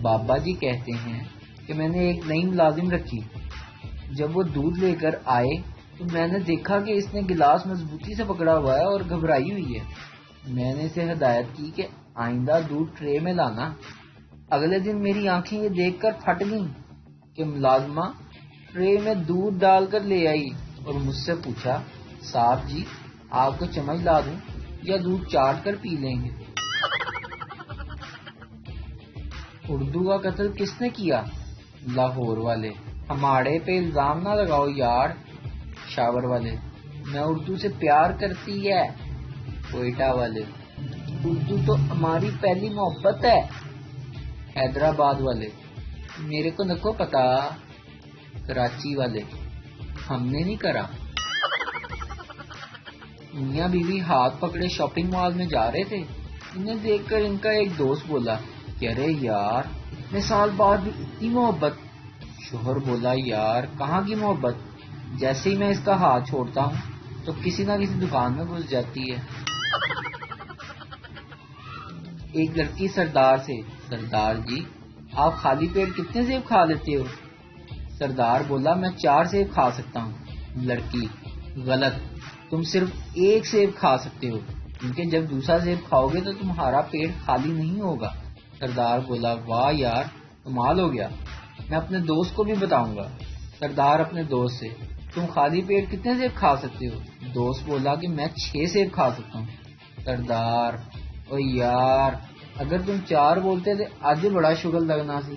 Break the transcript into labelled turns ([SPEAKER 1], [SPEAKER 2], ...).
[SPEAKER 1] بابا جی کہتے ہیں کہ میں نے ایک نئی ملازم رکھی. جب وہ دودھ لے کر آئے تو میں نے دیکھا کہ اس نے گلاس مضبوطی سے پکڑا ہوا ہے اور گھبرائی ہوئی ہے. میں نے اسے ہدایت کی کہ آئندہ دودھ ٹرے میں لانا. اگلے دن میری آنکھیں یہ دیکھ کر پھٹ گئیں کہ ملازمہ ٹرے میں دودھ ڈال کر لے آئی اور مجھ سے پوچھا, صاحب جی آپ کو چمچ لا دوں یا دودھ چاٹ کر پی لیں گے؟ اردو کا قتل کس نے کیا؟ لاہور والے. ہمارے پہ الزام نہ لگاؤ یار. پشاور والے. میں اردو سے پیار کرتی ہے. کوئٹہ والے. اردو تو ہماری پہلی محبت ہے. حیدرآباد والے. میرے کو نکو پتا. کراچی والے. ہم نے نہیں کرا. میاں بیوی ہاتھ پکڑے شاپنگ مال میں جا رہے تھے. انہیں دیکھ کر ان کا ایک دوست بولا کہ ارے یار اتنے سال بعد بھی اتنی محبت. شوہر بولا یار کہاں کی محبت, جیسے ہی میں اس کا ہاتھ چھوڑتا ہوں تو کسی نہ کسی دکان میں گھس جاتی ہے. ایک لڑکی سردار سے, سردار جی آپ خالی پیٹ کتنے سیب کھا لیتے ہو؟ سردار بولا میں 4 سیب کھا سکتا ہوں. لڑکی غلط, تم صرف 1 سیب کھا سکتے ہو کیونکہ جب دوسرا سیب کھاؤ گے تو تمہارا پیٹ خالی نہیں ہوگا. سردار بولا واہ یار کمال ہو گیا, میں اپنے دوست کو بھی بتاؤں گا. سردار اپنے دوست سے, تم خالی پیٹ کتنے سیب کھا سکتے ہو؟ دوست بولا کہ میں 6 سیب کھا سکتا ہوں. سردار او یار اگر تم 4 بولتے تھے آج بڑا شگل لگنا سی.